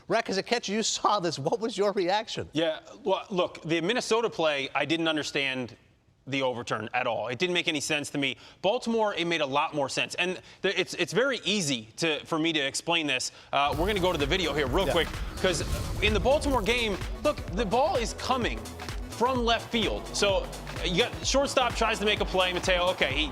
Reck, as a catcher, you saw this. What was your reaction? Yeah, well, look, the Minnesota play, I didn't understand the overturn at all. It didn't make any sense to me. Baltimore, it made a lot more sense. And it's very easy for me to explain this. We're going to go to the video here real quick, because in the Baltimore game, look, the ball is coming from left field. So you got shortstop tries to make a play. Mateo, okay,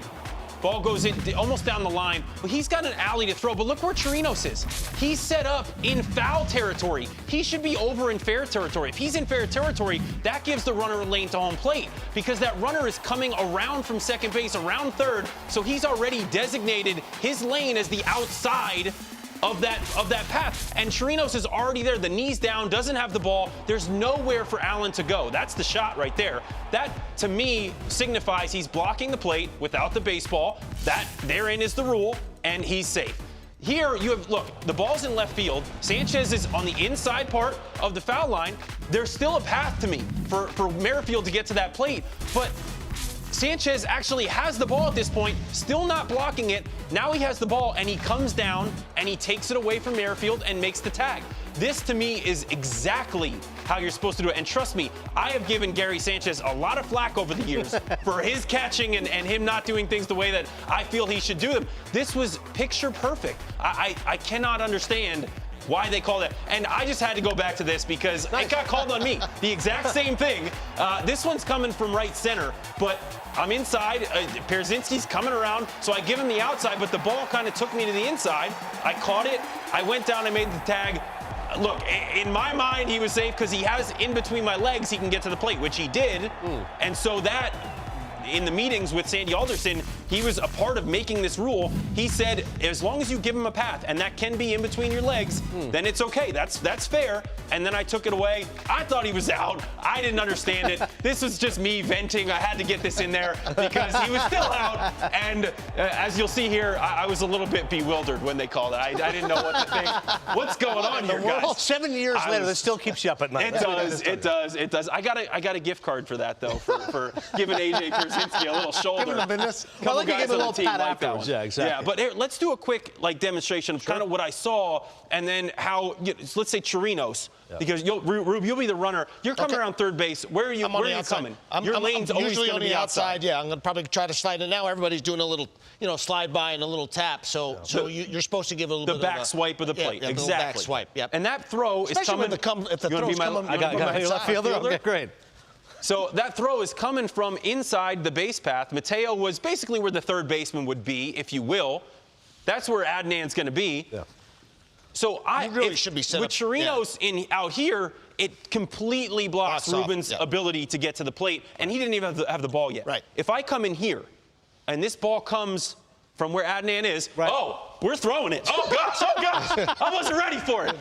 ball goes in almost down the line. Well, he's got an alley to throw, but look where Chirinos is. He's set up in foul territory. He should be over in fair territory. If he's in fair territory, that gives the runner a lane to home plate, because that runner is coming around from second base, around third, so he's already designated his lane as the outside of that path. And Chirinos is already there. The knee's down, doesn't have the ball. There's nowhere for Allen to go. That's the shot right there. That, to me, signifies he's blocking the plate without the baseball. That therein is the rule, and he's safe. Here, you have, look, the ball's in left field. Sanchez is on the inside part of the foul line. There's still a path to me for Merrifield to get to that plate, but Sanchez actually has the ball at this point, still not blocking it. Now he has the ball, and he comes down, and he takes it away from Merrifield and makes the tag. This, to me, is exactly how you're supposed to do it. And trust me, I have given Gary Sanchez a lot of flack over the years for his catching and him not doing things the way that I feel he should do them. This was picture perfect. I cannot understand why they called it. And I just had to go back to this because it got called on me. The exact same thing. This one's coming from right center, but I'm inside. Pierzynski's coming around, so I give him the outside, but the ball kind of took me to the inside. I caught it. I went down. I made the tag. Look, in my mind, he was safe because he has in between my legs, he can get to the plate, which he did. And so that, in the meetings with Sandy Alderson, he was a part of making this rule. He said, as long as you give him a path, and that can be in between your legs, then it's okay. That's fair. And then I took it away. I thought he was out. I didn't understand it. This was just me venting. I had to get this in there because he was still out. And as you'll see here, I was a little bit bewildered when they called it. I didn't know what to think. What's going on here, guys? 7 years later, this still keeps you up at night. It does. I got a gift card for that, though, for giving AJ Pierzynski a little shoulder. Give him a business. Couple Well, guys give him a on little the team pat like afterwards. that one. Yeah, exactly. Yeah, but here, let's do a quick demonstration of kind of what I saw, and then how. Let's say Chirinos, because Rube, you'll be the runner. You're coming around third base. Where are you? Where are you coming? Your lane's always usually going on to be the outside. Yeah, I'm going to probably try to slide it. Now everybody's doing a little, slide by and a little tap. So you're supposed to give a little bit The back of swipe of the plate. Yeah, exactly. back swipe. Yep. And that throw is coming. If the throw's coming, I got your left fielder. Okay, great. So that throw is coming from inside the base path. Mateo was basically where the third baseman would be, if you will. That's where Adnan's going to be. Yeah. So should be set with up. Chirinos out here, it completely blocks Ruben's ability to get to the plate, and he didn't even have the ball yet. Right. If I come in here, and this ball comes from where Adnan is, we're throwing it. Oh, gosh, I wasn't ready for it.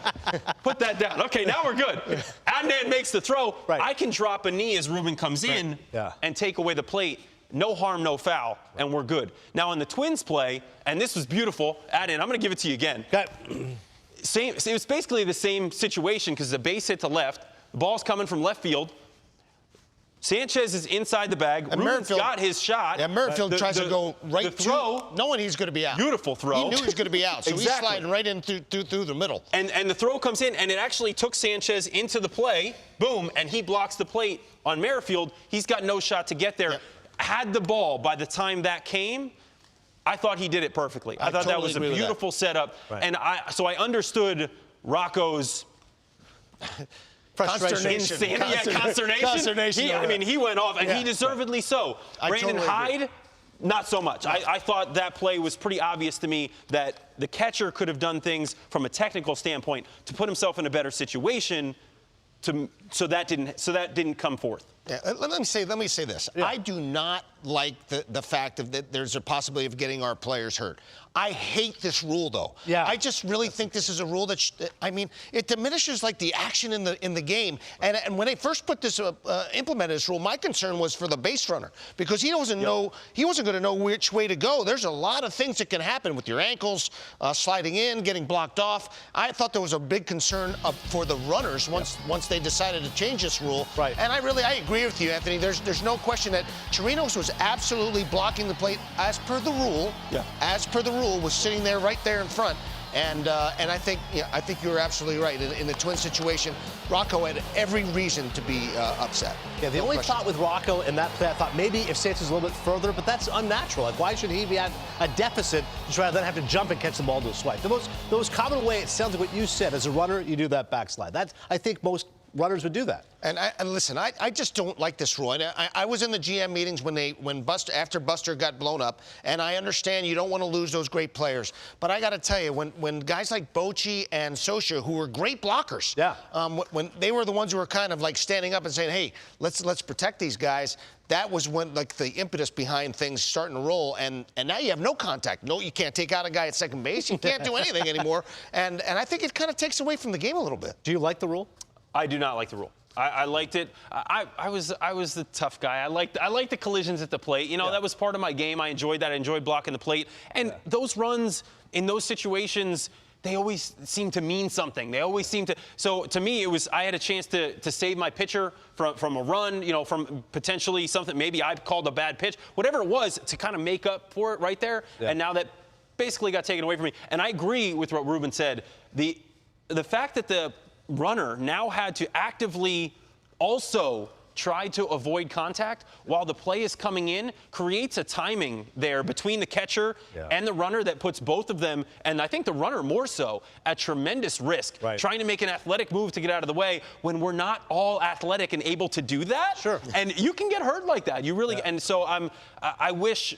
Put that down. Okay, now we're good. Adnan makes the throw. Right. I can drop a knee as Ruben comes in and take away the plate. No harm, no foul, and we're good. Now, in the Twins play, and this was beautiful, Adnan, I'm going to give it to you again. It was basically the same situation because the base hit to left. The ball's coming from left field. Sanchez is inside the bag. And Ruben's got his shot. Yeah, Merrifield tries to go right the throw, to, knowing he's going to be out. Beautiful throw. He knew he was going to be out, so he's sliding right in through the middle. And the throw comes in, and it actually took Sanchez into the play. Boom, and he blocks the plate on Merrifield. He's got no shot to get there. Yep. Had the ball by the time that came, I thought he did it perfectly. I thought that was a beautiful setup. Right. And so I understood Rocco's frustration. Consternation. He went off, and he deservedly so. Brandon Hyde, not so much. I thought that play was pretty obvious to me that the catcher could have done things from a technical standpoint to put himself in a better situation. So that didn't come forth. Yeah, let me say this. Yeah. I do not like the fact that there's a possibility of getting our players hurt. I hate this rule, though. Yeah. I just really think this is a rule that it diminishes like the action in the game. And when they first put this implemented this rule, my concern was for the base runner because he wasn't going to know which way to go. There's a lot of things that can happen with your ankles sliding in, getting blocked off. I thought there was a big concern for the runners once they decided to change this rule. Right. And I agree with you, Anthony. There's no question that Chirinos was absolutely blocking the plate as per the rule. Yeah. As per the rule, was sitting there right there in front. And I think you're absolutely right. In the Twins situation, Rocco had every reason to be upset. Yeah, the only thought with Rocco in that play, I thought maybe if Sanchez is a little bit further, but that's unnatural. Like, why should he be at a deficit to try to then have to jump and catch the ball to a swipe? The most common way, it sounds like what you said, as a runner, you do that backslide. I think most runners would do that. And listen, I just don't like this rule. And I was in the GM meetings after Buster got blown up, and I understand you don't want to lose those great players. But I got to tell you, when guys like Bochy and Socia, who were great blockers, when they were the ones who were kind of like standing up and saying, "Hey, let's protect these guys," that was when like the impetus behind things starting to roll. And now you have no contact. No, you can't take out a guy at second base. You can't do anything anymore. And I think it kind of takes away from the game a little bit. Do you like the rule? I do not like the rule. I liked it. I was the tough guy. I liked the collisions at the plate. You know, that was part of my game. I enjoyed that. I enjoyed blocking the plate. And those runs in those situations, they always seem to mean something. They always seem to. So to me, I had a chance to save my pitcher from a run, you know, from potentially something. Maybe I called a bad pitch, whatever it was, to kind of make up for it right there. Yeah. And now that basically got taken away from me. And I agree with what Ruben said. The fact that the runner now had to actively also try to avoid contact while the play is coming in creates a timing there between the catcher and the runner that puts both of them, and I think the runner more so, at tremendous risk, trying to make an athletic move to get out of the way when we're not all athletic and able to do that. Sure. And you can get hurt like that. You really, and so I wish.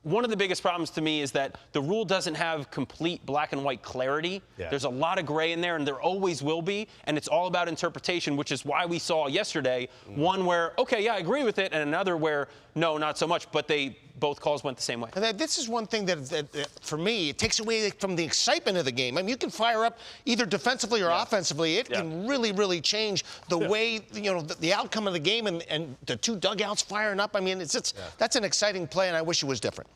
One of the biggest problems to me is that the rule doesn't have complete black and white clarity. Yeah. There's a lot of gray in there, and there always will be, and it's all about interpretation, which is why we saw yesterday one where, okay, yeah, I agree with it, and another where, no, not so much, but both calls went the same way. And this is one thing that, for me, it takes away from the excitement of the game. I mean, you can fire up either defensively or offensively. It can really, really change the way, you know, the outcome of the game and the two dugouts firing up. I mean, that's an exciting play, and I wish it was different.